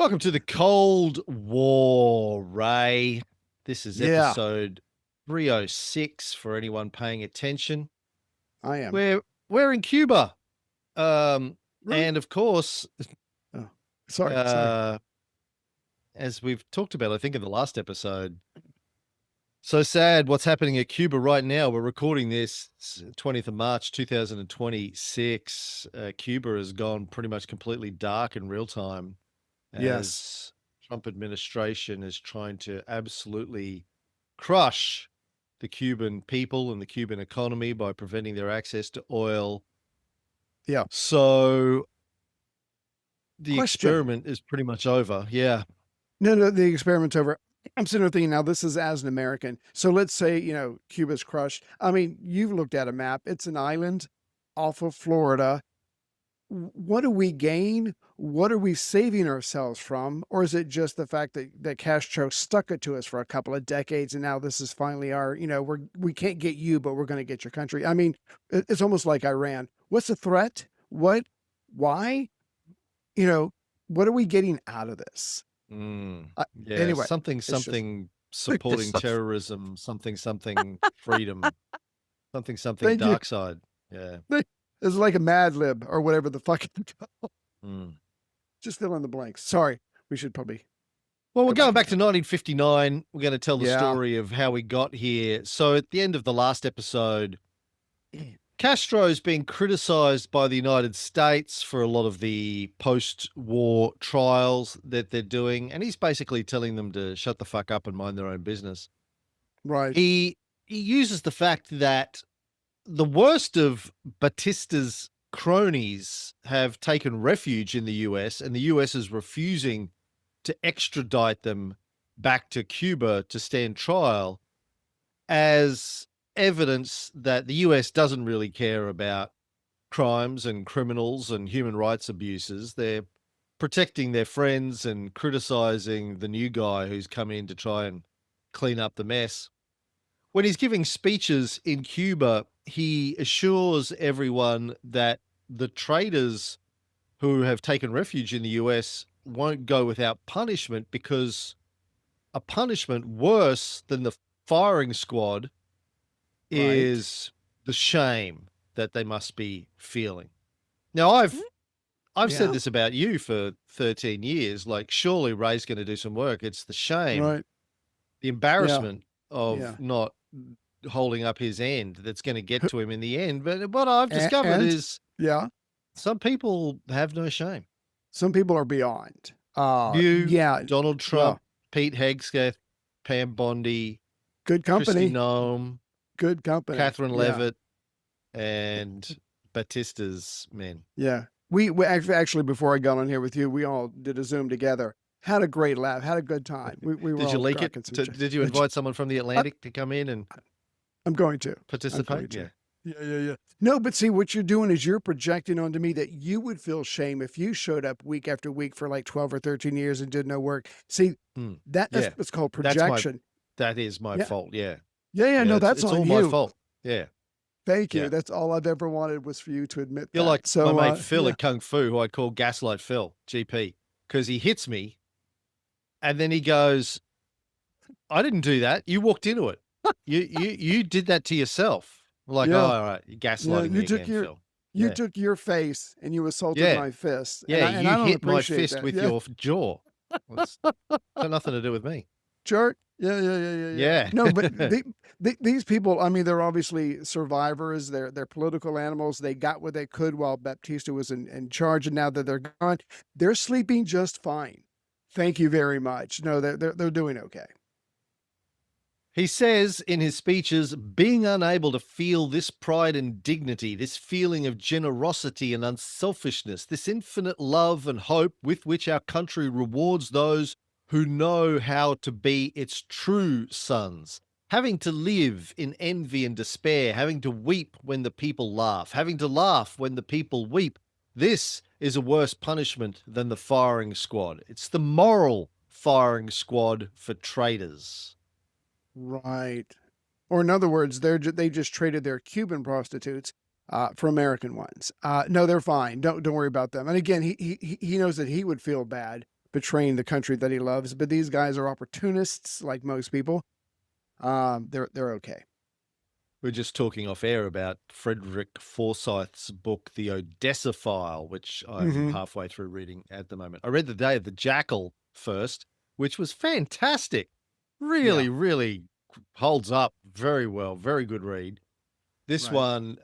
Welcome to the Cold War, Ray. This is Yeah, episode 306 for anyone paying attention. I am. We're in Cuba. Um, Really? and of course, Oh, sorry. uh, as we've talked about, I think in the last episode, so sad what's happening at Cuba right now. We're recording this 20th of March, 2026. Cuba has gone pretty much completely dark in real time Yes. as Trump administration is trying to absolutely crush the Cuban people and the Cuban economy by preventing their access to oil. Yeah. So the Question. experiment is pretty much over. Yeah. No, the experiment's over. I'm sitting there thinking now this is as an American. So let's say, Cuba's crushed. I mean, you've looked at a map. It's an island off of Florida. What do we gain? What are we saving ourselves from? Or is it just the fact that Castro stuck it to us for a couple of decades and now this is finally our, we can't get you, but we're going to get your country. I mean, it's almost like Iran. What's the threat? Why? You know, what are we getting out of this? Mm, Uh, yeah. anyway, Something, it's just something supporting terrorism, something freedom, something thank you. dark side. Yeah. It's like a Mad Lib or whatever the fuck. Mm. Just fill in the blanks. Sorry, we should probably Well, we're go back going in back to time. 1959. We're going to tell the Yeah, story of how we got here. So, at the end of the last episode, Castro's been criticized by the United States for a lot of the post-war trials that they're doing, and he's basically telling them to shut the fuck up and mind their own business. right, He uses the fact that the worst of Batista's cronies have taken refuge in the US, and the US is refusing to extradite them back to Cuba to stand trial as evidence that the US doesn't really care about crimes and criminals and human rights abuses. They're protecting their friends and criticizing the new guy who's come in to try and clean up the mess. When he's giving speeches in Cuba, he assures everyone that the traitors who have taken refuge in the US won't go without punishment, because a punishment worse than the firing squad right. is the shame that they must be feeling. Now, I've said Yeah, this about you for 13 years. Like, surely Ray's going to do some work. It's the shame, right. the Yeah, embarrassment of yeah. not holding up his end that's going to get to him in the end. But what I've discovered And is yeah, some people have no shame. some people are beyond. You, Yeah, Donald well, Trump, Pete Hegseth, Pam Bondi, good Christy company, Nome, good company. Catherine Yeah, Levitt, and Batista's men. yeah. We actually before I got on here with you, we all did a Zoom together. Had a great laugh. Had a good time. We were Did you all leak it? cracking some jokes. Did you invite someone from the Atlantic to come in and I'm going to. I'm going participate? to. Yeah. Yeah. No, but see, what you're doing is you're projecting onto me that you would feel shame if you showed up week after week for like 12 or 13 years and did no work. See, Hmm. that's Yeah. what's called That's my projection. that is my Yeah. fault. Yeah. Yeah. Yeah. No, It's that's it's on all my you. fault. Yeah. Thank you. Yeah. That's all I've ever wanted was for you to admit You're that. like my So, mate Phil yeah. at Kung Fu, who I call Gaslight Phil, GP, because he hits me and then he goes, "I didn't do that. You walked into it. You did that to yourself." I'm like, "Oh, Yeah. all right, you're Yeah. gaslighting me again, Phil." You Yeah. took your face and you assaulted Yeah. my fist. Yeah. And You I don't hit my appreciate fist that. with Yeah. your jaw. It's got nothing to do with me. Jerk. Yeah. Yeah. No, but these people, I mean, they're obviously survivors. They're political animals. They got what they could while Baptista was in charge, and now that they're gone, they're sleeping just fine. Thank you very much. No, they're doing okay. He says in his speeches, being unable to feel this pride and dignity, this feeling of generosity and unselfishness, this infinite love and hope with which our country rewards those who know how to be its true sons, having to live in envy and despair, having to weep when the people laugh, having to laugh when the people weep. This is a worse punishment than the firing squad. It's the moral firing squad for traitors. Right. Or in other words, they just traded their Cuban prostitutes for American ones. No, they're fine. Don't worry about them. And again, he knows that he would feel bad, betraying the country that he loves. But these guys are opportunists, like most people. They're okay. We're just talking off air about Frederick Forsyth's book, The Odessa File, which I'm Hmm. halfway through reading at the moment. I read The Day of the Jackal first, which was fantastic. Yeah. Really, really holds up very well. Very good read. This Right.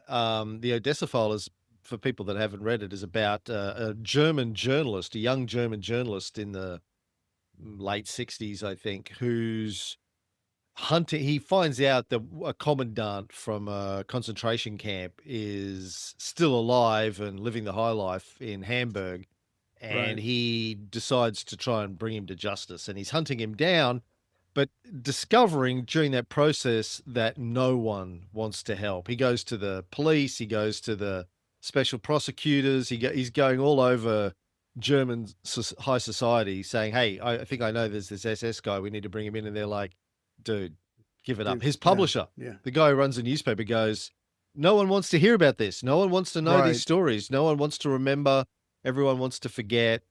one, The Odessa File, is, for people that haven't read it, is about a German journalist, a young German journalist in the late 60s, I think, who's hunting. He finds out that a commandant from a concentration camp is still alive and living the high life in Hamburg, and Right. he decides to try and bring him to justice, and he's hunting him down, but discovering during that process that no one wants to help. He goes to the police, he goes to the special prosecutors, he's going all over German high society saying, "Hey, I think I know there's this SS guy. We need to bring him in." And they're like, "Dude, give it up." Dude. His Yeah. publisher, Yeah. the guy who runs the newspaper, goes, "No one wants to hear about this. No one wants to know these Right. stories. No one wants to remember. Everyone wants to forget."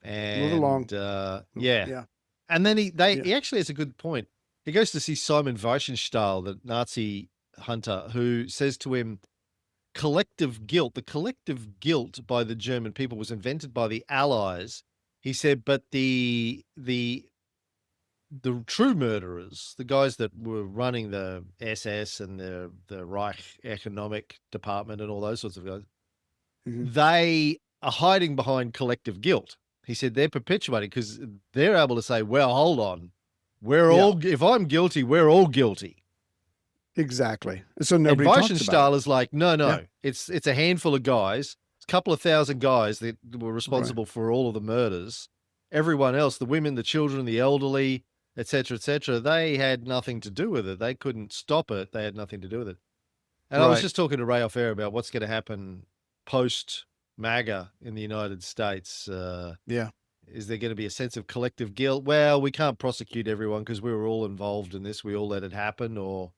Move along. And yeah, Yeah. and then Yeah. he actually has a good point. He goes to see Simon Weichenstahl, the Nazi hunter, who says to him, the collective guilt by the German people was invented by the Allies. He said, but the true murderers, the guys that were running the SS and the Reich Economic Department and all those sorts of guys, Hmm. they are hiding behind collective guilt. He said they're perpetuating because they're able to say, well, hold on, Yeah. if I'm guilty, we're all guilty. Exactly. So And nobody talks about it. Weichenstahl is like, no, Yeah. no, it's a handful of guys, a couple of thousand guys that were Right. responsible for all of the murders. Everyone else, the women, the children, the elderly, etc., they had nothing to do with it. They couldn't stop it. They had nothing to do with it. And I was Right. just talking to Ray off air about what's going to happen post MAGA in the United States. Yeah. Is there going to be a sense of collective guilt? Well, we can't prosecute everyone because we were all involved in this. We all let it happen, or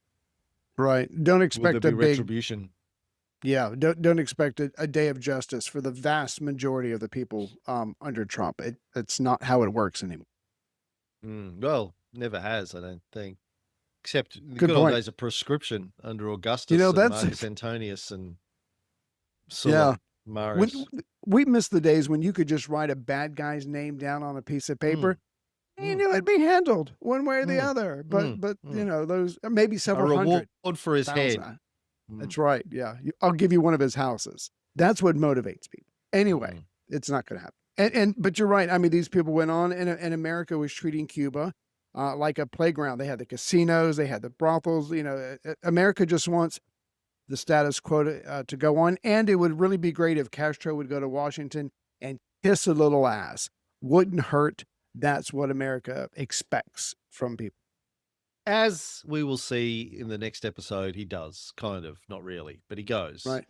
Right. Don't will there expect a be big, retribution? yeah, don't expect a day of justice for the vast majority of the people under Trump. It's not how it works anymore. Well, never has, I don't think, except the Good good old point. days of proscription under You Augustus know, and that's Marcus Antonius and Sulla yeah. Marius. We miss the days when you could just write a bad guy's name down on a piece of paper. Mm, You mm, knew it'd be handled one way or the mm, other. mm, But you mm. know, those maybe A several reward hundred for his head. thousand. Mm, That's right. Yeah. I'll give you one of his houses. That's what motivates people. Anyway, mm. it's not going to happen. But you're right. I mean, these people went on, and America was treating Cuba like a playground. They had the casinos, they had the brothels. You know, America just wants the status quo to go on. And it would really be great if Castro would go to Washington and kiss a little ass. Wouldn't hurt. That's what America expects from people. As we will see in the next episode, he does, kind of, not really, but he goes. Right.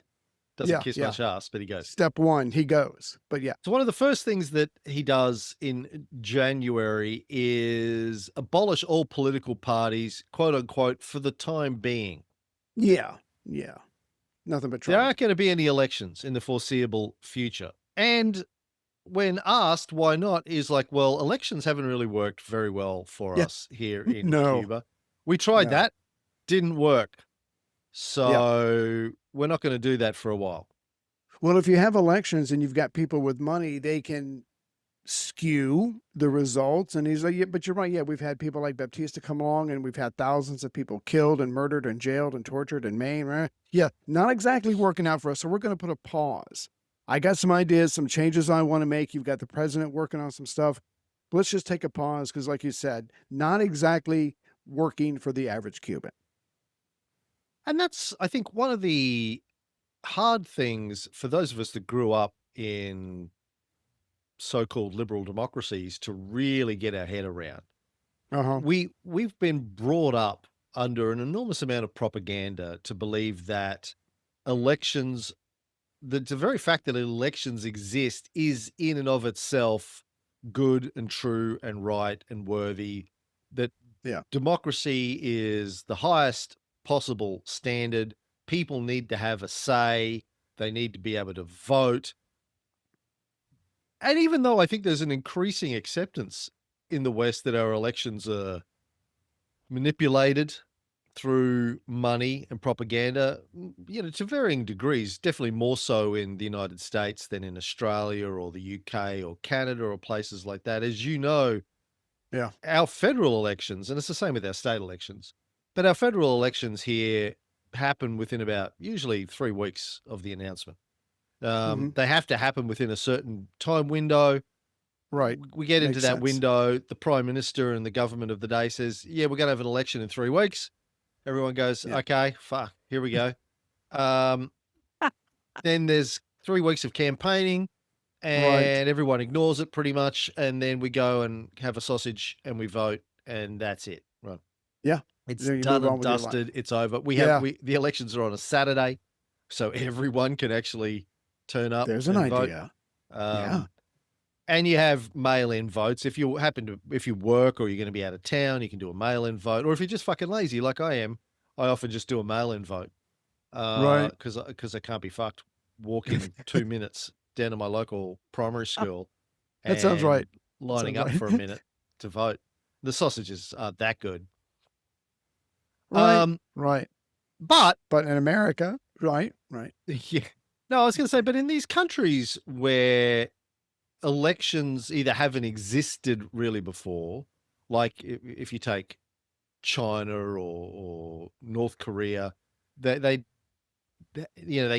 Doesn't Yeah. kiss Yeah. much ass, but he goes. Step one, he goes. But yeah. So one of the first things that he does in January is abolish all political parties, quote unquote, for the time being. Yeah. Yeah. Nothing but There trouble. aren't going to be any elections in the foreseeable future. And when asked why not, is like, well, elections haven't really worked very well for Yeah. us here in No. Cuba. We tried No. that, didn't work. Yeah. So we're not going to do that for a while. Well, if you have elections and you've got people with money, they can skew the results. And he's like, yeah, but you're right. Yeah, we've had people like Baptista come along and we've had thousands of people killed and murdered and jailed and tortured and maimed. Right? Yeah, not exactly working out for us. So we're going to put a pause. I got some ideas, some changes I want to make. You've got the president working on some stuff. Let's just take a pause because, like you said, not exactly working for the average Cuban. And that's, I think, one of the hard things for those of us that grew up in so-called liberal democracies to really get our head around. Uh huh. We've been brought up under an enormous amount of propaganda to believe that elections, the very fact that elections exist is in and of itself good and true and right and worthy, that Yeah. democracy is the highest possible standard. People need to have a say. They need to be able to vote. And even though I think there's an increasing acceptance in the West that our elections are manipulated through money and propaganda, to varying degrees, definitely more so in the United States than in Australia or the UK or Canada or places like that. As you know, Yeah. our federal elections, and it's the same with our state elections, but our federal elections here happen within about usually 3 weeks of the announcement. Mhm. They have to happen within a certain time window. Right. We get into Makes that sense. window. The prime minister and the government of the day says, "Yeah, we're going to have an election in 3 weeks." Everyone goes, Yeah. "Okay, fuck, here we go." Um, then there's 3 weeks of campaigning, Right. and everyone ignores it pretty much, and then we go and have a sausage and we vote, and that's it. Right? Yeah. It's Then you done move on and with your life. dusted. It's over. Yeah. The elections are on a Saturday, so everyone can actually turn up There's an and vote. idea. Yeah. Um, and you have mail-in votes. If you work or you're gonna be out of town, you can do a mail-in vote, or if you're just fucking lazy like I am, I often just do a mail-in vote, Right. because I can't be fucked walking 2 minutes down to my local primary school That sounds right. and That lining sounds up right. for a minute to vote. The sausages aren't that good. Right. Um, Right. but But in America, right, right. yeah. No, I was gonna say, but in these countries where elections either haven't existed really before, like if you take China or North Korea, they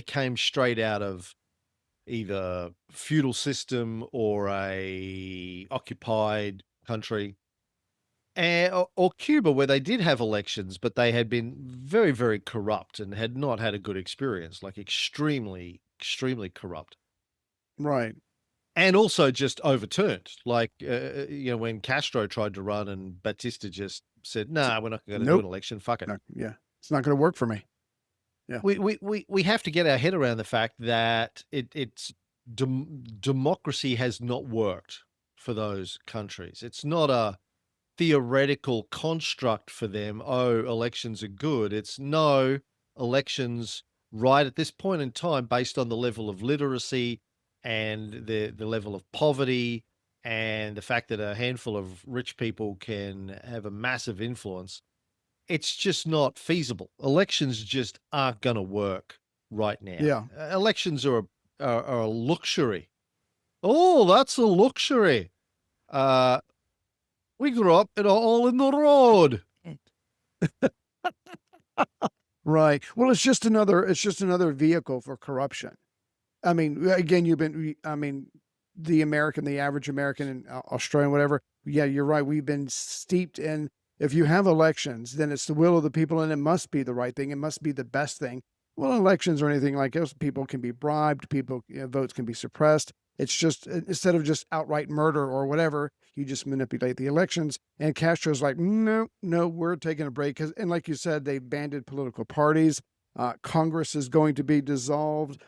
came straight out of either feudal system or a occupied country, or Cuba, where they did have elections, but they had been very, very corrupt and had not had a good experience, like extremely, extremely corrupt. Right. And also just overturned, like, when Castro tried to run and Batista just said, S "Nah, we're not gonna do an Nope. election, fuck it." No, yeah. It's not gonna work for me. Yeah. We have to get our head around the fact that democracy has not worked for those countries. It's not a theoretical construct for them. Oh, elections are good. It's no, elections right at this point in time, based on the level of literacy and the level of poverty and the fact that a handful of rich people can have a massive influence, it's just not feasible. Elections just aren't going to work right now. Yeah. Elections are a luxury. Oh, that's a luxury. Uh, we grew up in a hole in the road. Right. Well, it's just another vehicle for corruption. I mean, again, the average American and Australian, whatever. Yeah, you're right. We've been steeped in, if you have elections, then it's the will of the people and it must be the right thing. It must be the best thing. Well, elections or anything like this, people can be bribed, votes can be suppressed. It's just, instead of just outright murder or whatever, you just manipulate the elections. And Castro's like, no, no, we're taking a break. And like you said, they banded political parties. Congress is going to be dissolved.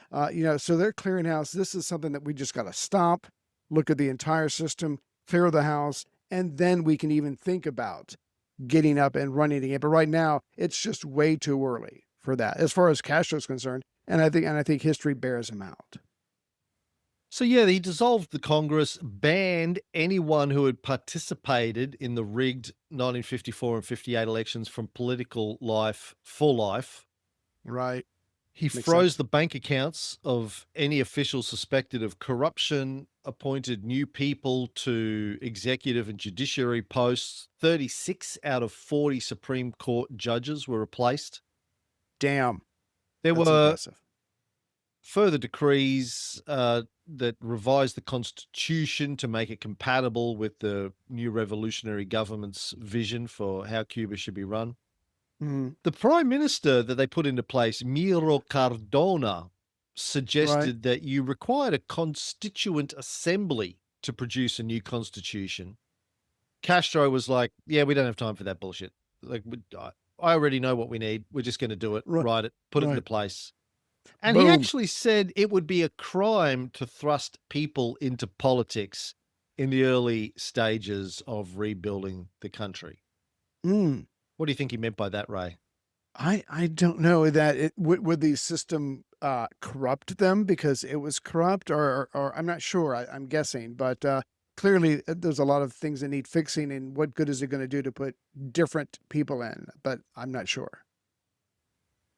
So they're clearing house. This is something that we just got to stop, look at the entire system, clear the house, and then we can even think about getting up and running again. But right now, it's just way too early for that, as far as Castro's concerned. And I think history bears him out. So yeah, he dissolved the Congress, banned anyone who had participated in the rigged 1954 and 58 elections from political life for life. Right. He Makes froze sense. the bank accounts of any officials suspected of corruption, appointed new people to executive and judiciary posts. 36 out of 40 Supreme Court judges were replaced. Damn. There That's were impressive. further decrees that revised the Constitution to make it compatible with the new revolutionary government's vision for how Cuba should be run. Mhm. The prime minister that they put into place, Miro Cardona, Right. suggested that you required a constituent assembly to produce a new constitution. Castro was like, "Yeah, we don't have time for that bullshit. Like, I already know what we need. We're just going to do it, Right. write it, put it into Right. place." And he Boom. actually said it would be a crime to thrust people into politics in the early stages of rebuilding the country. Mm. What do you think he meant by that, Ray? I don't know that it would the system corrupt them because it was corrupt, or I'm not sure. I'm guessing, but clearly there's a lot of things that need fixing. And what good is it going to do to put different people in? But I'm not sure.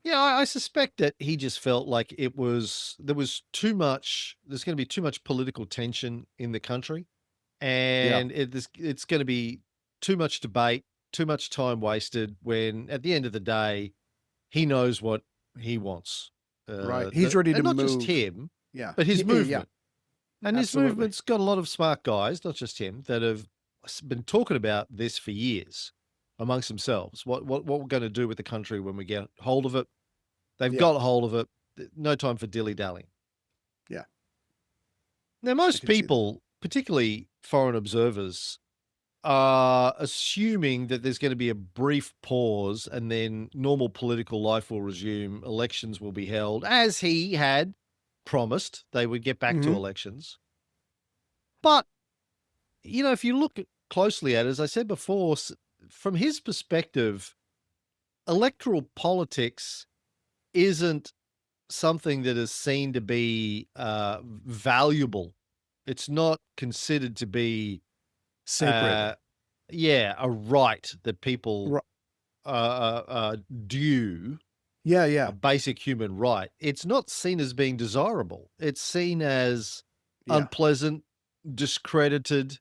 Yeah, I suspect that he just felt like there was too much. There's going to be too much political tension in the country, Yeah, and it's going to be too much debate, too much time wasted. When at the end of the day, he knows what he wants. right. He's ready to And not just move. him, Yeah, but his yeah, yeah, movement. And his absolutely. movement's got a lot of smart guys, not just him, that have been talking about this for years amongst themselves. What we're going to do with the country when we get hold of it. They've Yeah, got hold of it. No time for dilly dallying. yeah, Now, I most can see that. people, particularly foreign observers, are assuming that there's going to be a brief pause and then normal political life will resume. Elections will be held as he had promised they would get back to Hmm. elections. But if you look closely at it, as I said before, from his perspective, electoral politics isn't something that is seen to be valuable. It's not considered to be, Sacred. uh, yeah, a right that people Ri- due, Yeah, a yeah, basic human right. It's not seen as being desirable. It's seen as yeah. unpleasant, discredited,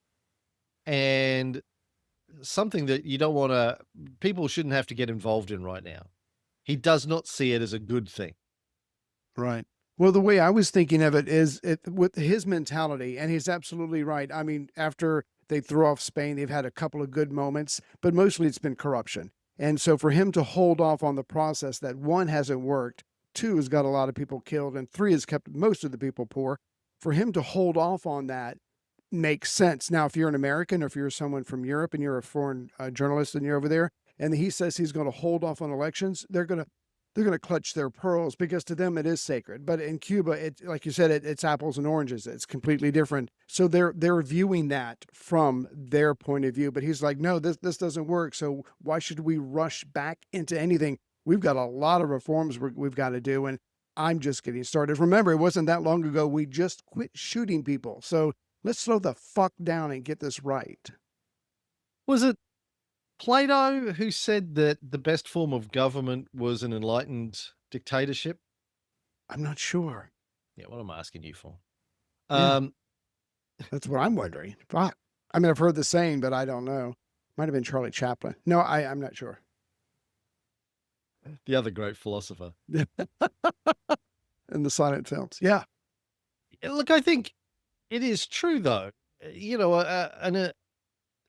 and something that you don't want to, people shouldn't have to get involved in right now. He does not see it as a good thing. Right. Well, the way I was thinking of it is with his mentality, and he's absolutely right. I mean, after they threw off Spain, they've had a couple of good moments, but mostly it's been corruption. And so for him to hold off on the process that one hasn't worked, two has got a lot of people killed, and three has kept most of the people poor, for him to hold off on that makes sense. Now, if you're an American or if you're someone from Europe and you're a foreign journalist and you're over there, and he says he's going to hold off on elections, they're going to clutch their pearls because to them it is sacred. But in Cuba, it like you said, it's apples and oranges. It's completely different. So they're viewing that from their point of view. But he's like, no, this doesn't work. So why should we rush back into anything? We've got a lot of reforms we've got to do, and I'm just getting started. Remember, it wasn't that long ago we just quit shooting people. So let's slow the fuck down and get this right. Was it Plato who said that the best form of government was an enlightened dictatorship? I'm not sure. Yeah, what am I asking you for? Yeah, Um, that's what I'm wondering. Fuck. I mean, I've heard the saying, but I don't know. Might have been Charlie Chaplin. No, I'm not sure. the other great philosopher. In the silent films. Yeah. Look, I think it is true, though. An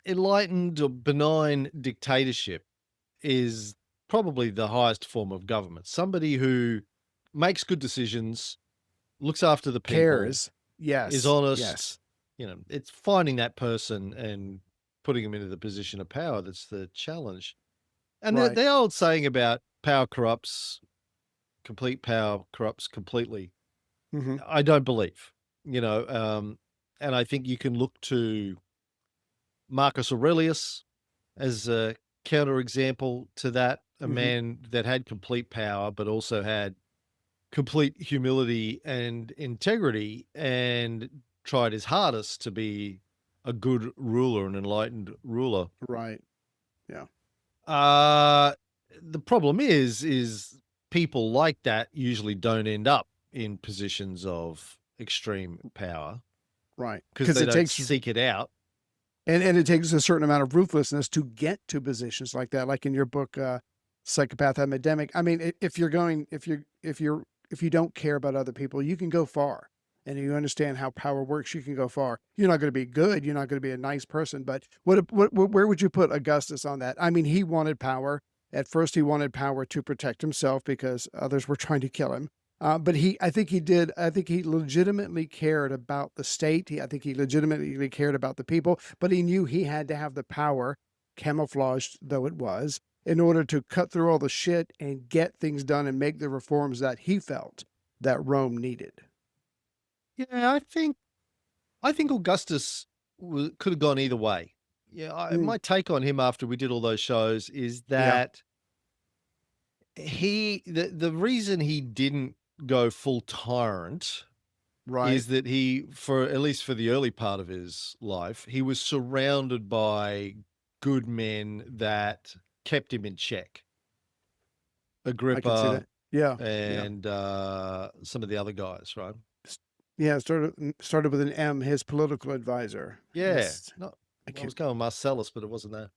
enlightened or benign dictatorship is probably the highest form of government. Somebody who makes good decisions, looks after the people, Cares. is Yes. honest. Yes. It's finding that person and putting them into the position of power that's the challenge. And Right. the old saying about power corrupts, complete power corrupts completely, Hmm. I don't believe. You know, um, and I think you can look to Marcus Aurelius as a counterexample to that, a Hmm. man that had complete power, but also had complete humility and integrity and tried his hardest to be a good ruler, an enlightened ruler. Right. Yeah. Uh, the problem is people like that usually don't end up in positions of extreme power Right. because Because they it don't takes seek it out. and it takes a certain amount of ruthlessness to get to positions like that. Like in your book, Psychopath Epidemic. I mean, if you're going, if you don't care about other people, you can go far. And you understand how power works, you can go far. You're not going to be good. You're not going to be a nice person. But where would you put Augustus on that? I mean, he wanted power. At first, he wanted power to protect himself because others were trying to kill him. But I think he did. I think he legitimately cared about the state. I think he legitimately cared about the people, but he knew he had to have the power, camouflaged though it was, in order to cut through all the shit and get things done and make the reforms that he felt that Rome needed. Yeah, I think Augustus could have gone either way. Yeah, Mm, my take on him after we did all those shows is yeah. that The reason he didn't go full tyrant Right. is that he, for at least for the early part of his life, he was surrounded by good men that kept him in check. I could see Agrippa that. Yeah. Yeah. and some of the other guys, right? S- Yeah. Started with an M. His political advisor. Yeah, Yes. not. I I was can't. going Marcellus, but it wasn't that.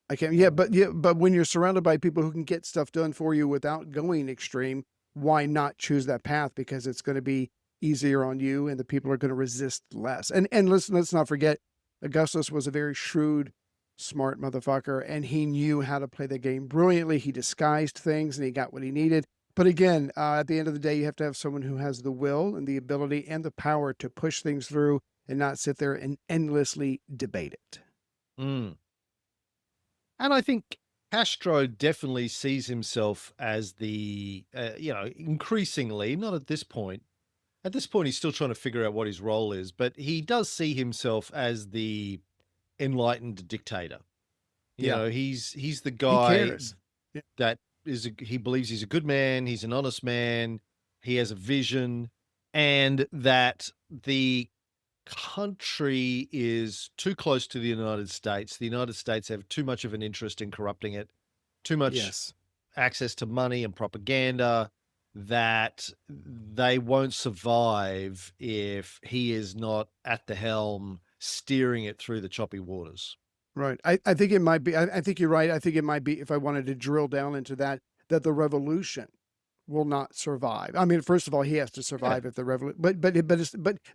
I can't. Yeah. But when you're surrounded by people who can get stuff done for you without going extreme, why not choose that path? Because it's going to be easier on you, and the people are going to resist less. And let's not forget, Augustus was a very shrewd, smart motherfucker, and he knew how to play the game brilliantly. He disguised things, and he got what he needed. But again, at the end of the day, you have to have someone who has the will and the ability and the power to push things through and not sit there and endlessly debate it. Mm. And I think Castro definitely sees himself as the, increasingly, not at this point. At this point, he's still trying to figure out what his role is, but he does see himself as the enlightened dictator. Yeah, He's the he guy cares. Yeah. that he believes he's a good man, he's an honest man, he has a vision, and that the country is too close to the United States. The United States have too much of an interest in corrupting it, too much Yes. access to money and propaganda, that they won't survive if he is not at the helm steering it through the choppy waters. Right. I think it might be. I think you're right. I think it might be, if I wanted to drill down into that, that the revolution will not survive. I mean, first of all, he has to Yeah. survive if the revolution.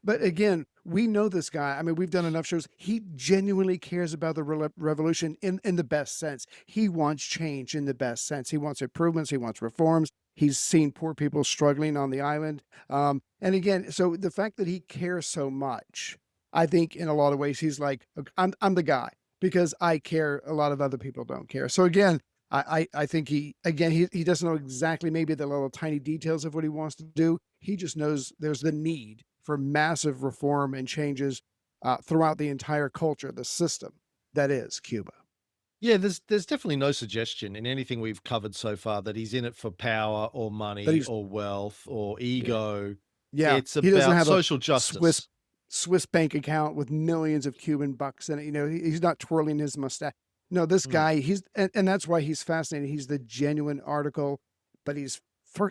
But again, we know this guy. I mean, we've done enough shows. He genuinely cares about the revolution in the best sense. He wants change in the best sense. He wants improvements. He wants reforms. He's seen poor people struggling on the island. And again, so the fact that he cares so much, I think in a lot of ways, he's like, "Okay, I'm the guy because I care. A lot of other people don't care." So again, I think he doesn't know exactly maybe the little tiny details of what he wants to do. He just knows there's the need for massive reform and changes throughout the entire culture, the system that is Cuba. Yeah, there's definitely no suggestion in anything we've covered so far that he's in it for power or That money he's or wealth or Yeah, ego. yeah. It's He doesn't about have a social Swiss justice. Swiss bank account with millions of Cuban bucks in it. He's not twirling his mustache. No, this Mm. guy, and that's why he's fascinating. He's the genuine article, but he's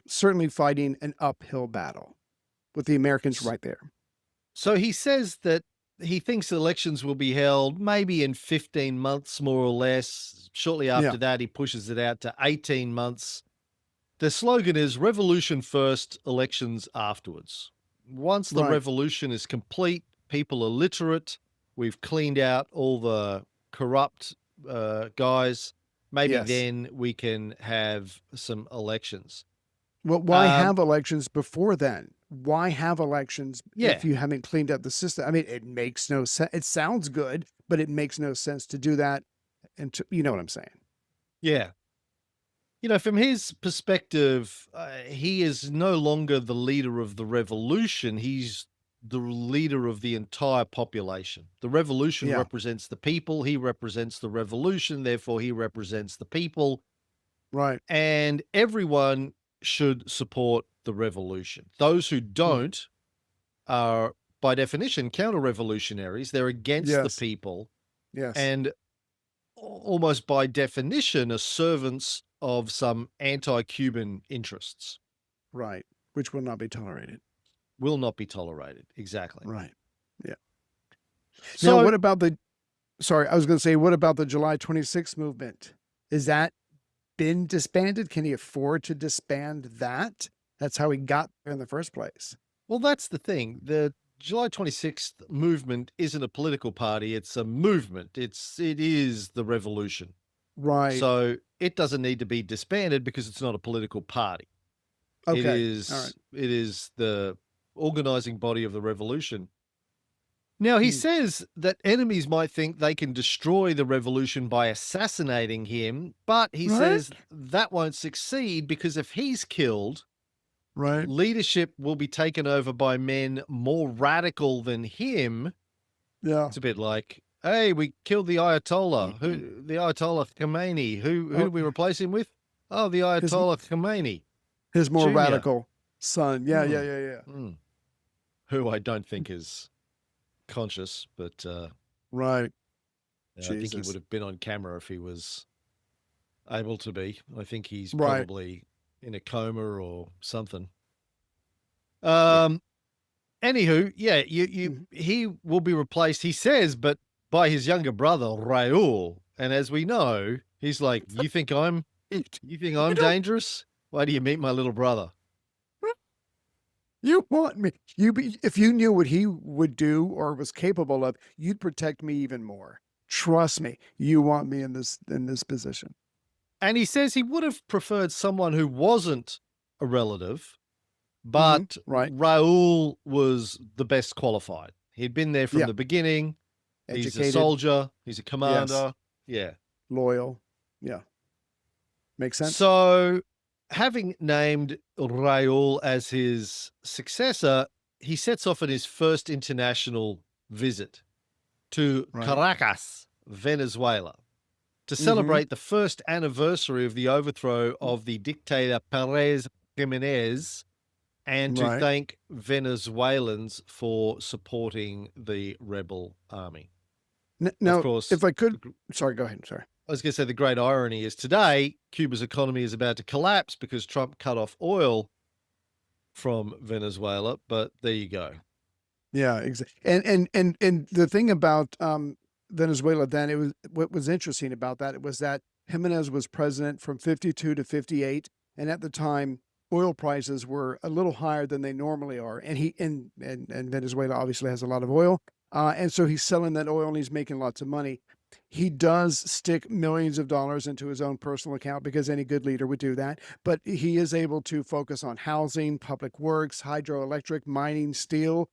certainly fighting an uphill battle with the Americans S- right there. So he says that he thinks elections will be held maybe in 15 months, more or less. Shortly Yeah, after that, he pushes it out to 18 months. The slogan is revolution first, elections afterwards. Once the right. revolution is complete, people are literate, we've cleaned out all the corrupt guys, maybe Yes. then we can have some elections. Well, why Um, have elections before then? Why have elections if yeah, you haven't cleaned up the system? I mean, it makes no sense. It sounds good, but it makes no sense to do that. And you know what I'm saying? yeah. From his perspective, he is no longer the leader of the revolution. He's the leader of the entire population. The revolution Yeah, represents the people. He represents the revolution. Therefore, he represents the people. right, And everyone should support the revolution. Those who right. don't are, by definition, counter revolutionaries. They're against the Yes, people. yes, And almost by definition, are servants of some anti Cuban interests. right. Which will not be tolerated. Will not be tolerated. Exactly. Right. Yeah. Now, So, what about the, sorry, I was going to say, what about the July 26th movement? Is that been disbanded? Can he afford to disband that? That's how he got there in the first place. well, that's the thing. The July 26th movement isn't a political party, it's a movement. It is the revolution. Right. So, it doesn't need to be disbanded because it's not a political party. Okay. All right. It is the organizing body of the revolution. Now, he Mm. says that enemies might think they can destroy the revolution by assassinating him, but he Right. says that won't succeed because if he's killed, Right. leadership will be taken over by men more radical than him. Yeah. It's a bit like, hey, we killed the Ayatollah. The Ayatollah Khomeini. Who Oh, do we replace him with? Oh, the His Ayatollah Khomeini his more Jr. radical son. Yeah, yeah, Mm, yeah, yeah. mm. Who I don't think is conscious, but Right. I think he would Jesus. have been on camera if he was able to be. I think he's Right. probably in a coma or something. Yeah. Um, Anywho, yeah, Mhm. he will be replaced, he says, but by his younger brother, Raul. And as we know, he's like, you think You I'm don't. dangerous? Why do you meet my little brother? You want me? If you knew what he would do or was capable of, you'd protect me even more. Trust me. You want me in this position. And he says he would have preferred someone who wasn't a relative, Hmm. but Right. Raul was the best qualified. He'd been there from Yeah. the beginning. He's a Educated. soldier, he's a Yes. commander. Yeah. Loyal. Yeah. Makes sense. So, having named Raul as his successor, he sets off on his first international visit to Right. Caracas, Venezuela, to Hmm. celebrate the first anniversary of the overthrow of the dictator Perez Jimenez and to Right. thank Venezuelans for supporting the rebel army. Of Now, course, if I could, sorry, go ahead. Sorry. I was going to say the great irony is today, Cuba's economy is about to collapse because Trump cut off oil from Venezuela. But there you go. Yeah, exactly. And the thing about Venezuela then, it was what was interesting about that, it was that Jimenez was president from 52 to 58, and at the time oil prices were a little higher than they normally are. And and Venezuela obviously has a lot of oil. And so he's selling that oil and he's making lots of money. He does stick millions of dollars into his own personal account because any good leader would do that. But he is able to focus on housing, public works, hydroelectric, mining, steel.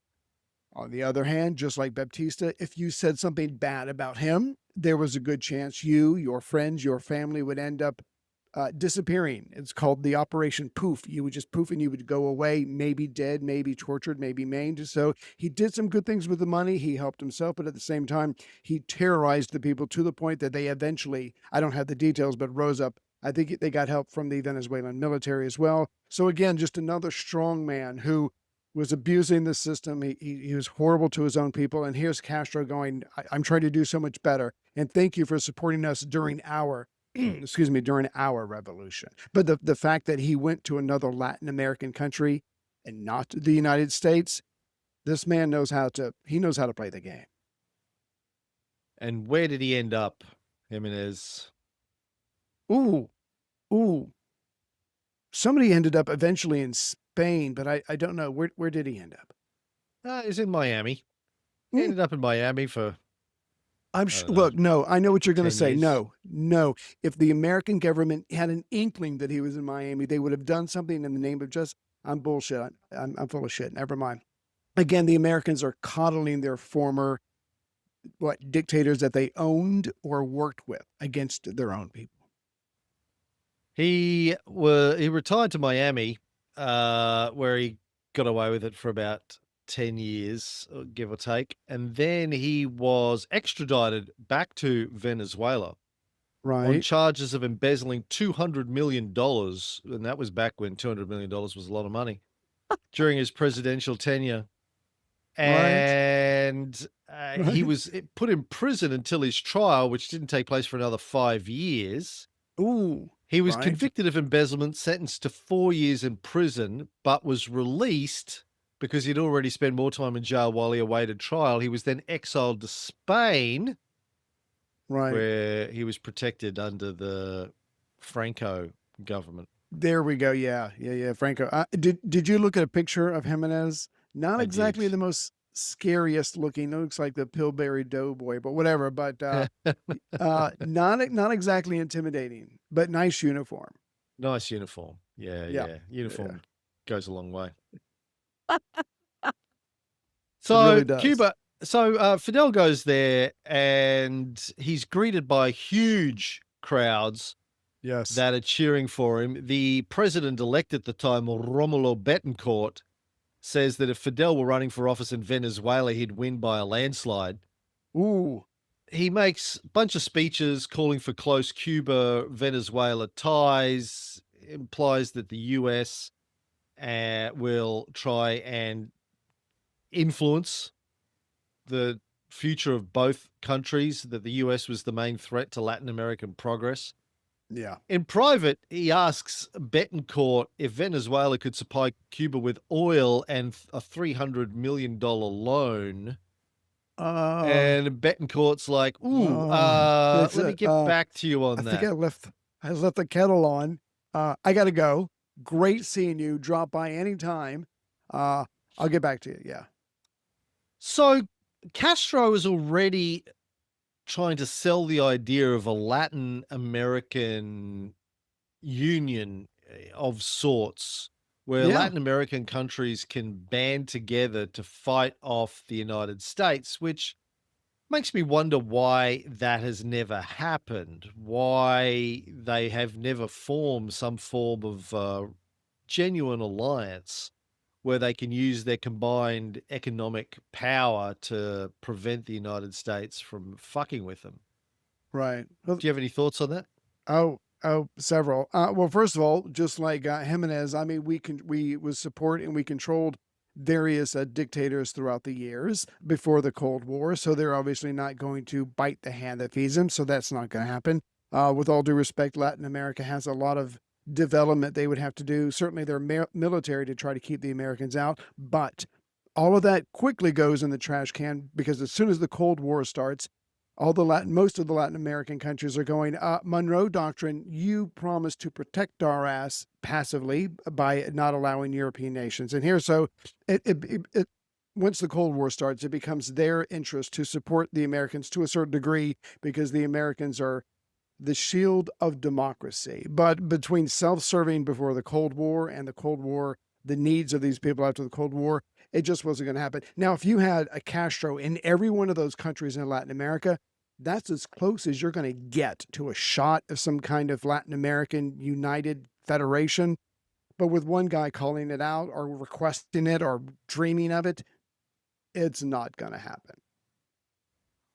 On the other hand, just like Baptista, if you said something bad about him, there was a good chance you, your friends, your family would end up disappearing. It's called the Operation Poof. You would just poof and you would go away, maybe dead, maybe tortured, maybe maimed. So he did some good things with the money. He helped himself, but at the same time, he terrorized the people to the point that they eventually, I don't have the details, but rose up. I think they got help from the Venezuelan military as well. So again, just another strong man who was abusing the system. He was horrible to his own people. And here's Castro going, I'm trying to do so much better. And thank you for supporting us during our, excuse me, during our revolution. But the fact that he went to another Latin American country and not the United States, this man he knows how to play the game. And where did he end up, Jimenez? Ooh, ooh. Somebody ended up eventually in Spain, but I don't know. Where did he end up? He's in Miami. He Mm, ended up in Miami for, I don't know, Look, no, I know what you're going to 10 say. years. No, no. If the American government had an inkling that he was in Miami, they would have done something in the name of just, I'm bullshit. I'm full of shit. Never mind. Again, the Americans are coddling their former dictators that they owned or worked with against their own people. He retired to Miami, where he got away with it for about 10 years, give or take. And then he was extradited back to Venezuela on Right, charges of embezzling $200 million. And that was back when $200 million was a lot of money during his presidential tenure. right, And he right. was put in prison until his trial, which didn't take place for another 5 years. Ooh, He was right, convicted of embezzlement, sentenced to 4 years in prison, but was released because he'd already spent more time in jail while he awaited trial. He was then exiled to Spain, right. where he was protected under the Franco government. There we go. Yeah, yeah, yeah. Franco. Did you look at a picture of Jimenez? Not I did. exactly the most scariest looking. It looks like the Pillsbury Doughboy, but whatever. But not exactly intimidating, but nice uniform. Nice uniform. Yeah, Yeah, yeah. yeah. Uniform goes a long way. It So really does. Cuba, Fidel goes there and he's greeted by huge crowds Yes. that are cheering for him. The president elect at the time, Romulo Betancourt, says that if Fidel were running for office in Venezuela, he'd win by a landslide. Ooh. he makes a bunch of speeches calling for close Cuba Venezuela ties, implies that the US will try and influence the future of both countries, that the US was the main threat to Latin American progress. Yeah. In private, he asks Betancourt if Venezuela could supply Cuba with oil and a $300 million loan. Uh, And Betancourt's like, ooh, it's let me get back to you I on think that. I left the kettle on. I gotta go. Great seeing you. Drop by anytime. Uh, I'll get back to you. Yeah. So Castro is already trying to sell the idea of a Latin American union of sorts, where Yeah. Latin American countries can band together to fight off the United States, which makes me wonder why that has never happened, why they have never formed some form of genuine alliance where they can use their combined economic power to prevent the United States from fucking with them. Right. Well, Do you have any thoughts on that? several. Well, first of all, just like Jimenez, I mean, we was support and we controlled various dictators throughout the years before the Cold War, so they're obviously not going to bite the hand that feeds them. So that's not going to happen. With all due respect, Latin America has a lot of development they would have to do. Certainly, their military to try to keep the Americans out, but all of that quickly goes in the trash can because as soon as the Cold War starts, most of the Latin American countries are going, Monroe Doctrine, you promised to protect our ass passively by not allowing European nations. And here, so it once the Cold War starts, it becomes their interest to support the Americans to a certain degree because the Americans are the shield of democracy. But between self serving before the Cold War and the Cold War, the needs of these people after the Cold War, it just wasn't going to happen. Now, if you had a Castro in every one of those countries in Latin America, that's as close as you're going to get to a shot of some kind of Latin American united federation. But with one guy calling it out or requesting it or dreaming of it, it's not going to happen.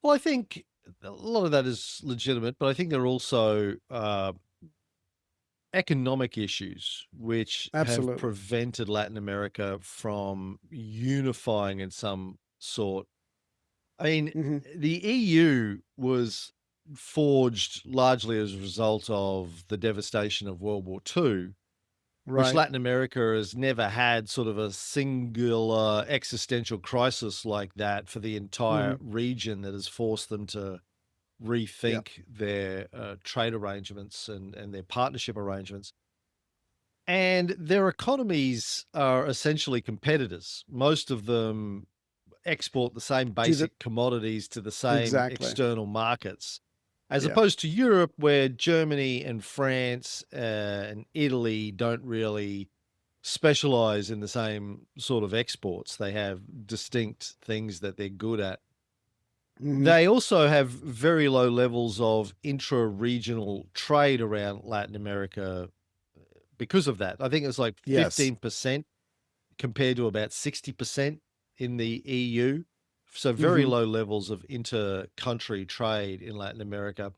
Well, I think a lot of that is legitimate, but I think there are also economic issues which have Absolutely. prevented Latin America from unifying in some sort. I mean, Hmm. the EU was forged largely as a result of the devastation of World War II, which Right. Latin America has never had sort of a singular existential crisis like that for the entire Hmm. region that has forced them to Yeah. rethink their trade arrangements and their partnership arrangements. And their economies are essentially competitors. Most of them export the same Do that. basic commodities to the same Exactly. external markets, as Yeah. opposed to Europe, where Germany and France and Italy don't really specialize in the same sort of exports. They have distinct things that they're good at. Hmm. They also have very low levels of intra-regional trade around Latin America because of that. I think it's like Yes. 15% compared to about 60% in the EU. So very Hmm. low levels of inter-country trade in Latin America.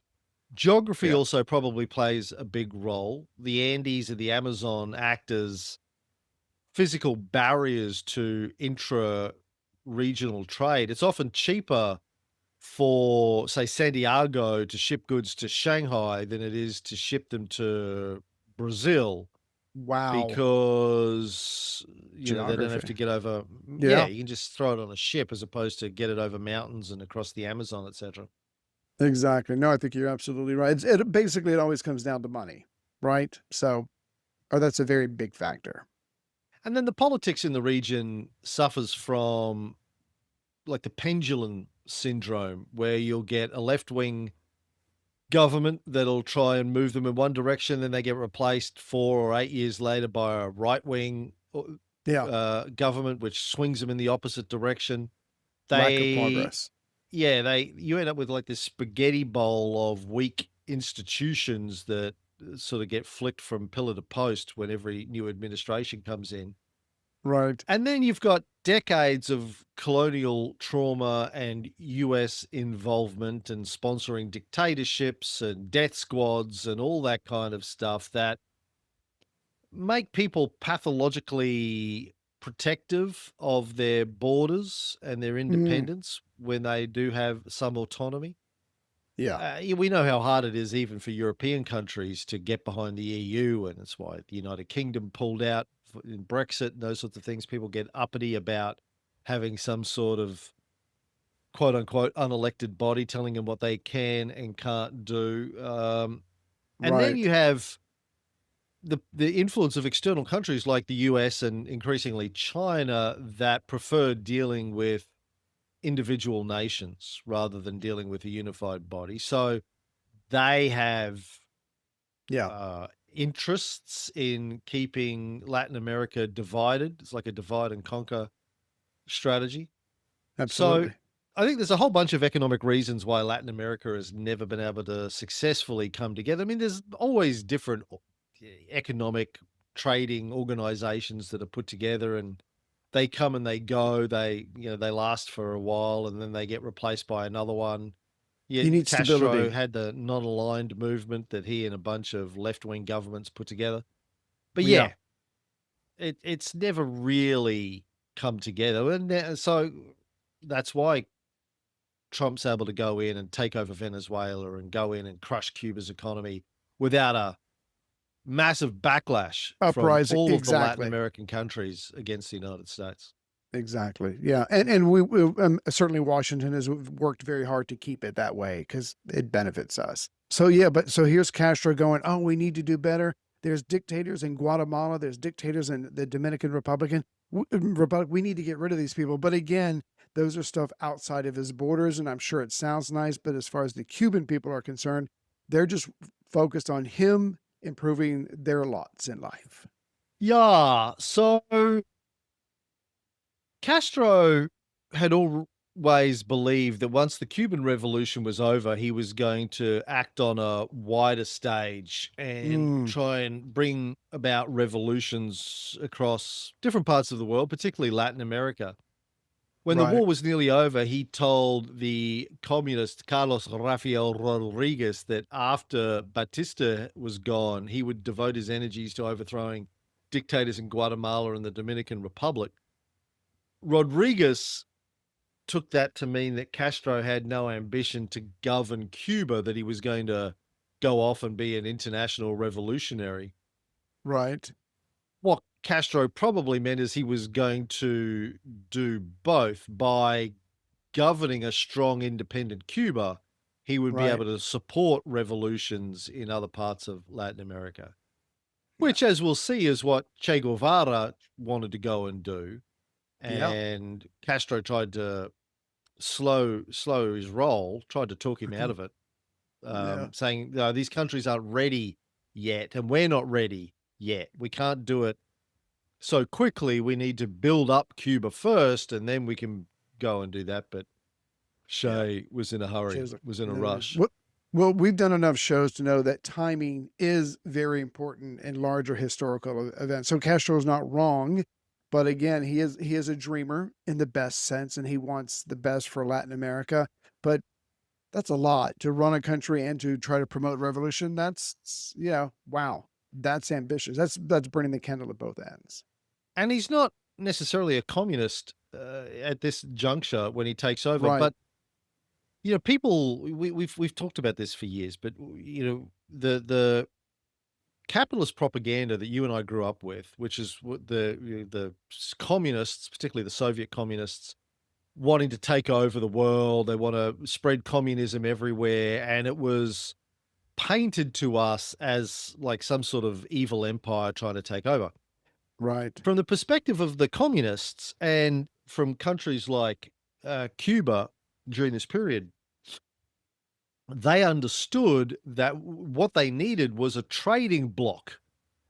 Geography Yeah. also probably plays a big role. The Andes and the Amazon act as physical barriers to intra-regional trade. It's often cheaper for, say, Santiago to ship goods to Shanghai than it is to ship them to Brazil Wow. because, they don't have Geography. to get over, yeah, Yeah. you can just throw it on a ship as opposed to get it over mountains and across the Amazon, etc. Exactly. No, I think you're absolutely right. It basically it always comes down to money, right? So, or that's a very big factor. And then the politics in the region suffers from like the pendulum syndrome, where you'll get a left wing government that'll try and move them in one direction, then they get replaced 4 or 8 years later by a right wing Yeah. government, which swings them in the opposite direction. Lack of They, progress. yeah, you end up with like this spaghetti bowl of weak institutions that sort of get flicked from pillar to post when every new administration comes in. Right. And then you've got decades of colonial trauma and US involvement and sponsoring dictatorships and death squads and all that kind of stuff that make people pathologically protective of their borders and their Mm, independence when they do have some autonomy. yeah. We know how hard it is even for European countries to get behind the EU, and that's why the United Kingdom pulled out in Brexit and those sorts of things. People get uppity about having some sort of quote unquote unelected body telling them what they can and can't do. And then Right. you have the influence of external countries like the US and increasingly China that prefer dealing with individual nations rather than dealing with a unified body. So they have Yeah. interests in keeping Latin America divided. It's like a divide and conquer strategy. So Absolutely. I think there's a whole bunch of economic reasons why Latin America has never been able to successfully come together. I mean, there's always different economic trading organizations that are put together and they come and they go. They last for a while and then they get replaced by another one. Yeah, You need Castro stability. had the non-aligned movement that he and a bunch of left-wing governments put together. But Yeah. yeah, it's never really come together, and so that's why Trump's able to go in and take over Venezuela and go in and crush Cuba's economy without a massive backlash from Uprising. all of the Latin Exactly. American countries against the United States. Exactly. Yeah. And certainly Washington has worked very hard to keep it that way because it benefits us. So, yeah. But so here's Castro going, oh, we need to do better. There's dictators in Guatemala. There's dictators in the Dominican Republic. We need to get rid of these people. But again, those are stuff outside of his borders. And I'm sure it sounds nice. But as far as the Cuban people are concerned, they're just focused on him improving their lots in life. Yeah, so Castro had always believed that once the Cuban Revolution was over, he was going to act on a wider stage and Mm, try and bring about revolutions across different parts of the world, particularly Latin America. When the right. war was nearly over, he told the communist Carlos Rafael Rodriguez that after Batista was gone, he would devote his energies to overthrowing dictators in Guatemala and the Dominican Republic. Rodriguez took that to mean that Castro had no ambition to govern Cuba, that he was going to go off and be an international revolutionary. Right. What Castro probably meant is he was going to do both. By governing a strong independent Cuba, he would be Right. able to support revolutions in other parts of Latin America, Yeah. which, as we'll see, is what Che Guevara wanted to go and do. Yeah. And Castro tried to slow his roll, tried to talk him out of it, Yeah. saying, "No, these countries aren't ready yet, and we're not ready yet. We can't do it so quickly. We need to build up Cuba first, and then we can go and do that." But Yeah. Che was in a hurry, Shows like, was in a no, no. rush. Well, we've done enough shows to know that timing is very important in larger historical events. So Castro is not wrong, but again, he is a dreamer in the best sense, and he wants the best for Latin America. But that's a lot to run a country and to try to promote revolution. That's yeah, wow, that's ambitious. That's burning the candle at both ends. And he's not necessarily a communist at this juncture when he takes over, Right, but people we've talked about this for years, but the capitalist propaganda that you and I grew up with, which is what the communists, particularly the Soviet communists, wanting to take over the world. They want to spread communism everywhere, and it was painted to us as like some sort of evil empire trying to take over. right. From the perspective of the communists and from countries like Cuba during this period, they understood that what they needed was a trading bloc.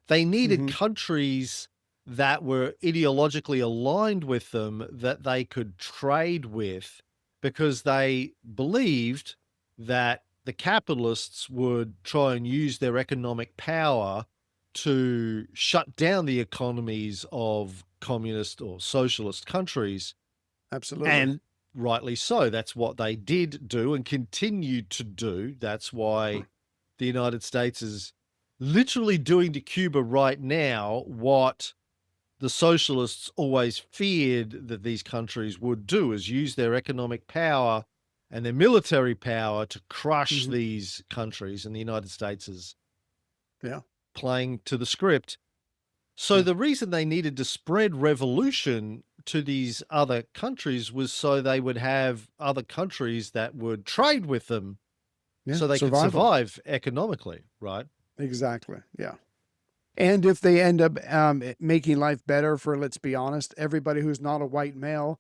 They needed Hmm. countries that were ideologically aligned with them that they could trade with because they believed that the capitalists would try and use their economic power to shut down the economies of communist or socialist countries. Absolutely. And rightly so. That's what they did do and continue to do. That's why the United States is literally doing to Cuba right now what the socialists always feared that these countries would do, is use their economic power and their military power to crush Hmm. these countries. And the United States is Yeah. playing to the script. So Yeah. the reason they needed to spread revolution to these other countries was so they would have other countries that would trade with them Yeah. so they could Survival. survive economically, right? Exactly. Yeah. And if they end up making life better for, let's be honest, everybody who's not a white male,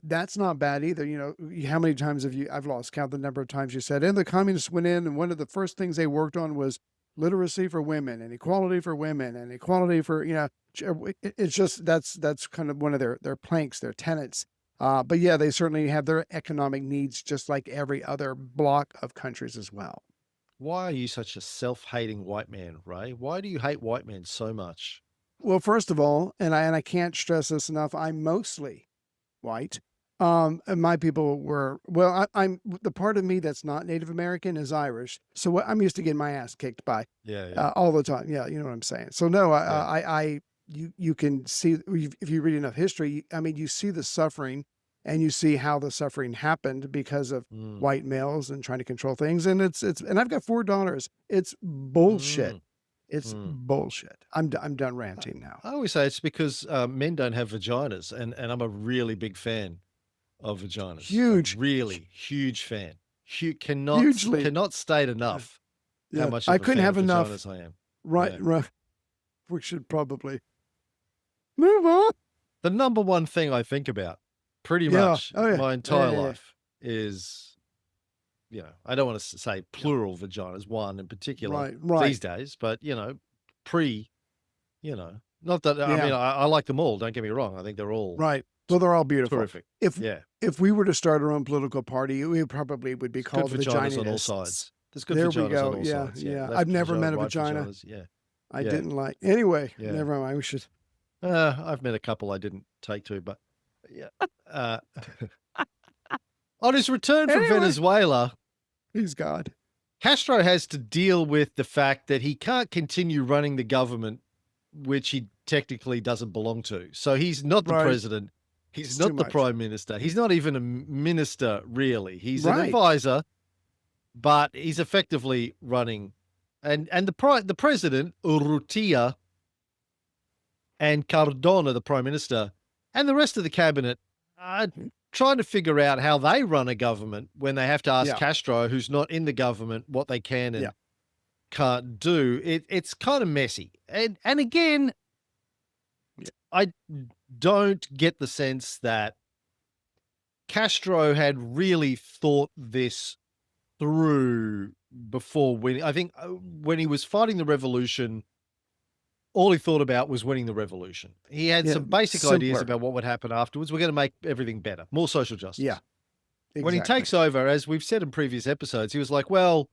that's not bad either. You know, how many times have you, I've lost count the number of times you said, and the communists went in and one of the first things they worked on was literacy for women and equality for women and equality for, it's just, that's kind of one of their planks, their tenets. But yeah, they certainly have their economic needs just like every other block of countries as well. Why are you such a self-hating white man, Ray? Why do you hate white men so much? Well, first of all, and I can't stress this enough, I'm mostly white. And my people were, well, I'm the part of me that's not Native American is Irish. So I'm used to getting my ass kicked by Yeah, yeah, all the time. Yeah, you know what I'm saying. So no, yeah. you can see if you read enough history. I mean, you see the suffering, and you see how the suffering happened because of Mm, white males and trying to control things. And and I've got 4 daughters. It's bullshit. mm, It's mm. bullshit. I'm done ranting now. I always say it's because men don't have vaginas, and I'm a really big fan of vaginas. A Huge, really huge fan. hugely. Cannot state Yeah. enough how Yeah, much I of a couldn't fan of have enough. vaginas I am. Right, Yeah. right. We should probably move on. The number one thing I think about pretty Yeah. much Oh yeah. my Yeah, entire yeah, yeah. life is, I don't want to say Yeah. plural vaginas, one in particular Right, right. these days, but, pre, not that, I Yeah, mean, I like them all. Don't get me wrong. I think they're all right. Well, they're all beautiful. terrific. If Yeah. if we were to start our own political party, we probably would be There's good called vaginas on all vaginists. sides. There's good There we vaginas on go. all Yeah, sides. Yeah. yeah. I've Left never vagina, met a right vagina vaginas. Yeah. I Yeah. didn't like. Anyway, Yeah. never mind. We should. I've met a couple I didn't take to, but yeah. Uh, on his return from Anyway, Venezuela, he's God. Castro has to deal with the fact that he can't continue running the government, which he technically doesn't belong to. So he's not the Right. president. He's It's too not the much. prime minister. He's not even a minister, really. He's an Right. advisor, but he's effectively running. And the president, Urrutia, and Cardona, the prime minister, and the rest of the cabinet are trying to figure out how they run a government when they have to ask Yeah. Castro, who's not in the government, what they can Yeah. and can't do. It's kind of messy. And again, Yeah. I don't get the sense that Castro had really thought this through before winning. I think when he was fighting the revolution, all he thought about was winning the revolution. He had Yeah. some basic ideas Simpler. about what would happen afterwards. We're going to make everything better, more social Yeah. justice. When he Exactly. takes over, as we've said in previous episodes, he was like, well,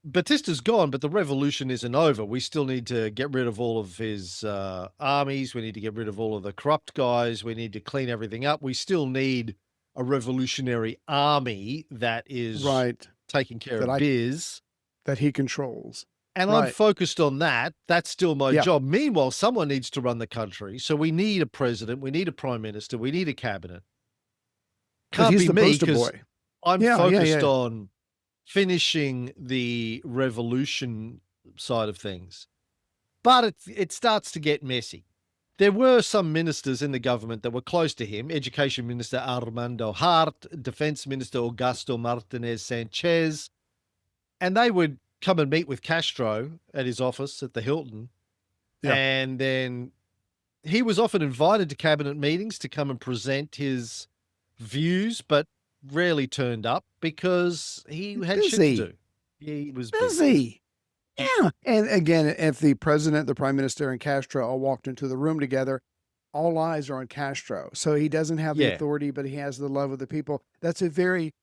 Batista's gone, but the revolution isn't over. We still need to get rid of all of his armies. We need to get rid of all of the corrupt guys. We need to clean everything up. We still need a revolutionary army that is Right. taking care That of biz. that he controls. And I'm Right. focused on that. That's still my Yeah. job. Meanwhile, someone needs to run the country. So we need a president. We need a prime minister. We need a cabinet. But Can't he's be the me poster because boy. I'm Yeah, yeah, focused yeah. on finishing the revolution side of things. But it starts to get messy. There were some ministers in the government that were close to him. Education Minister Armando Hart, Defense Minister Augusto Martinez Sanchez, and they would come and meet with Castro at his office at the Hilton. Yeah. And then he was often invited to cabinet meetings to come and present his views, but rarely turned up because he had shit to Busy. do. He was busy. Busy. Yeah. And again, if the president, the prime minister, and Castro all walked into the room together, all eyes are on Castro. So he doesn't have the Yeah. authority, but he has the love of the people. That's a very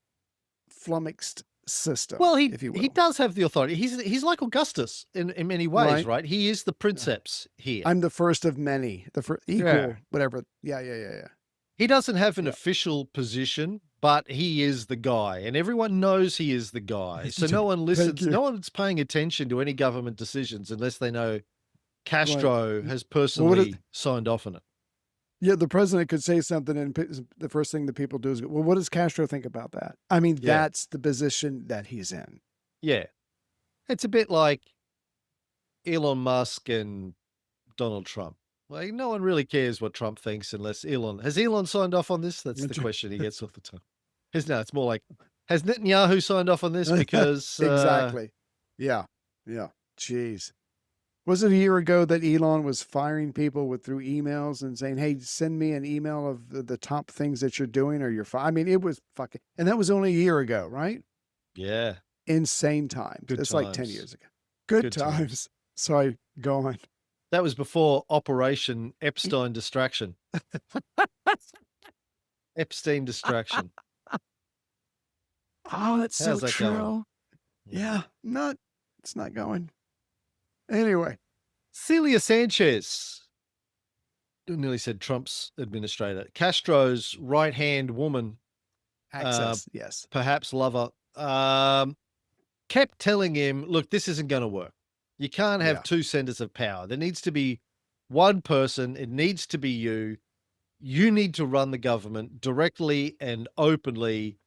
flummoxed system, Well, if you he will, does have the authority. He's like Augustus in many ways, right? right? He is the Yeah. princeps here. I'm the first of many, the Yeah. equal, whatever. Yeah, yeah, yeah, yeah. He doesn't have an Yeah. official position, but he is the guy, and everyone knows he is the guy. So no one Thank listens. you. No one's paying attention to any government decisions unless they know Right. Castro has Well, what is personally signed off on it. yeah, the president could say something and the first thing that people do is go, well, what does Castro think about that? I mean, Yeah. that's the position that he's in. Yeah. It's a bit like Elon Musk and Donald Trump. Like, no one really cares what Trump thinks unless Elon has Elon signed off on this? That's the question he gets off the time. It's more like, has Netanyahu signed off on this? Because Exactly. Yeah. Yeah. Jeez. Was it a year ago that Elon was firing people with through emails and saying, "Hey, send me an email of the top things that you're doing, or you're fine." I mean, it was fucking, and that was only a year ago, right? yeah, Insane times. good It's like 10 times. years ago. Good Good times. times. Sorry, go on. That was before Operation Epstein Distraction. Epstein Distraction. Oh, that's so How's that going? true. Yeah. Yeah, not. It's not going. Anyway, Celia Sanchez, I nearly said Trump's administrator, Castro's right hand woman, access. Yes. perhaps lover, kept telling him, look, this isn't going to work. You can't have Yeah. two centers of power. There needs to be one person. It needs to be you. You need to run the government directly and openly.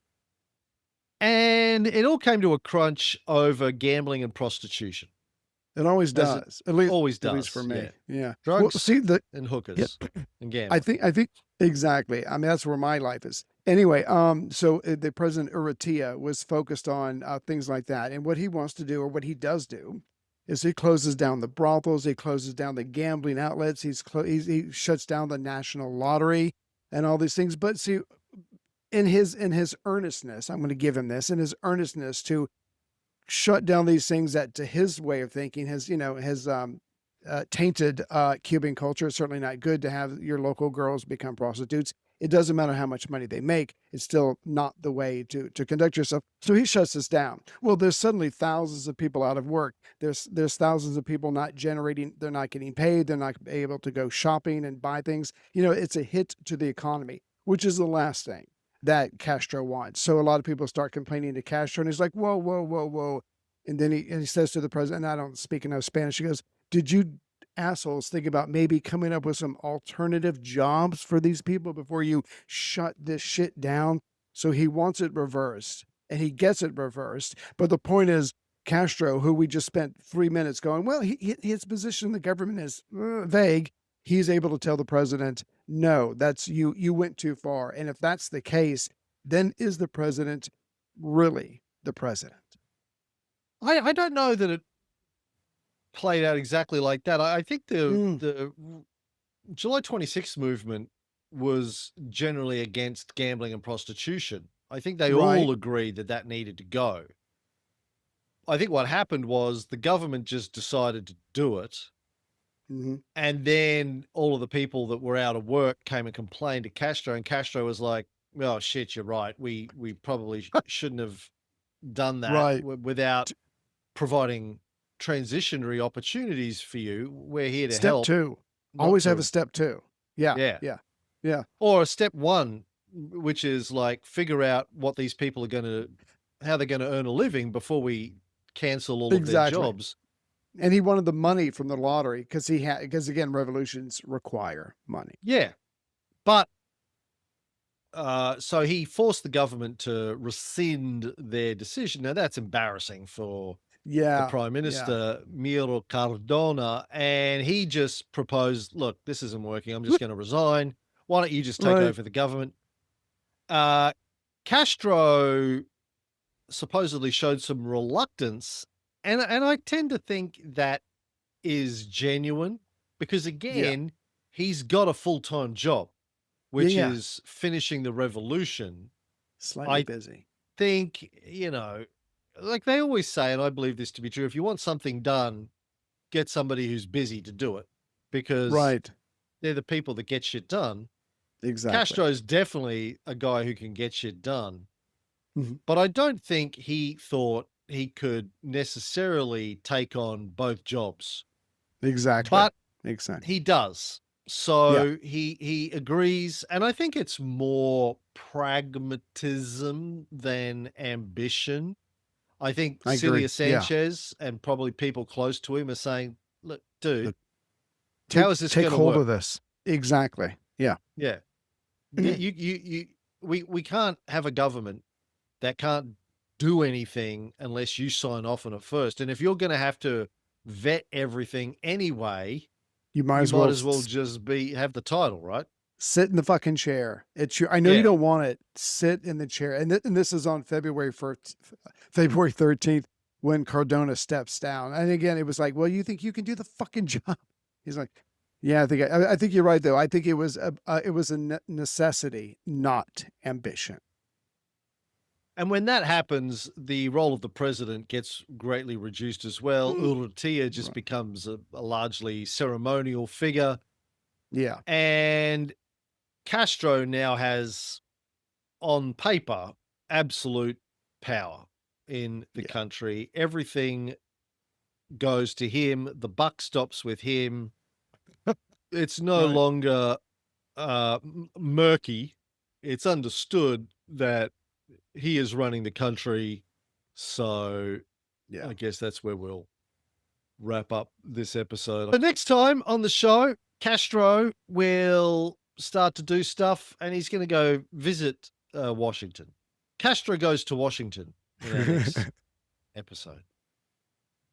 And it all came to a crunch over gambling and prostitution, It always as it does. At least, always at least does. for Yeah. me. Yeah. Well, Drugs see the and yeah, hookers and I gambling. think exactly. I mean, that's where my life is. Anyway, so the President Urrutia was focused on things like that, and what he wants to do, or what he does do, is he closes down the brothels, he closes down the gambling outlets, he shuts down the national lottery, and all these things. But see, in his earnestness, I'm going to give him this, in his earnestness to shut down these things that, to his way of thinking, has tainted Cuban culture. It's certainly not good to have your local girls become prostitutes. It doesn't matter how much money they make; it's still not the way to conduct yourself. So he shuts this down. Well, there's suddenly thousands of people out of work. There's thousands of people not generating. They're not getting paid. They're not able to go shopping and buy things. It's a hit to the economy, which is the last thing that Castro wants. So a lot of people start complaining to Castro, and he's like, "Whoa, whoa, whoa, whoa." And then he says to the president, and I don't speak enough Spanish, he goes, "Did you assholes think about maybe coming up with some alternative jobs for these people before you shut this shit down?" So he wants it reversed, and he gets it reversed. But the point is, Castro, who we just spent 3 minutes going, well, his position in the government is vague. He's able to tell the president, no, that's you. You went too far. And if that's the case, then is the president really the president? I don't know that it played out exactly like that. I think Mm, the July 26th movement was generally against gambling and prostitution. I think they right. all agreed that that needed to go. I think what happened was the government just decided to do it. Hmm. And then all of the people that were out of work came and complained to Castro, and Castro was like, "Oh shit, you're right. We probably shouldn't have done that Right. without providing transitionary opportunities for you. We're here to Step help, two. not Always have a to." step two. Yeah. Yeah. Yeah. Yeah. Or step one, which is like figure out what these people are how they're gonna earn a living before we cancel all of their Exactly. jobs. And he wanted the money from the lottery because again, revolutions require money. Yeah. But so he forced the government to rescind their decision. Now that's embarrassing for the Yeah. Prime Yeah. Minister, Miro Cardona, and he just proposed, "Look, this isn't working. I'm just gonna resign. Why don't you just take Right. over the government?" Uh, Castro supposedly showed some reluctance, and I tend to think that is genuine because, Yeah. again, he's got a full-time job, Yeah. which Yeah. is finishing the revolution. Slightly I busy. think, like they always say, and I believe this to be true, if you want something done, get somebody who's busy to do it because Right. they're the people that get shit done. Exactly. Castro's definitely a guy who can get shit done. Mhm. but I don't think he thought he could necessarily take on both jobs. Exactly. But Exactly. he does. Yeah, So he agrees, and I think it's more pragmatism than ambition. I think I agree. Celia Yeah. Sanchez and probably people close to him are saying, "Look, dude, Look, how take is this take going to hold work?" of this. Exactly. Yeah. Yeah, we can't have a government that can't do anything unless you sign off on it first. And if you're going to have to vet everything anyway, You might you as might well as well just have the title, right? sit in the fucking chair. It's your I know you Yeah. don't want it. Sit in the chair. And this is on February 1st, February 13th when Cardona steps down. And again, it was like, well, you think you can do the fucking job? He's like, yeah, I think you're right though. I think it was a necessity, not ambition. And when that happens, the role of the president gets greatly reduced as well. Urrutia just Right. becomes a largely ceremonial figure. Yeah. And Castro now has, on paper, absolute power in the Yeah. country. Everything goes to him, the buck stops with him. It's no Right. longer murky. It's understood that he is running the country. So Yeah. I guess that's where we'll wrap up this episode. The next time on the show, Castro will start to do stuff and he's going to go visit Washington. Castro goes to Washington in our next episode.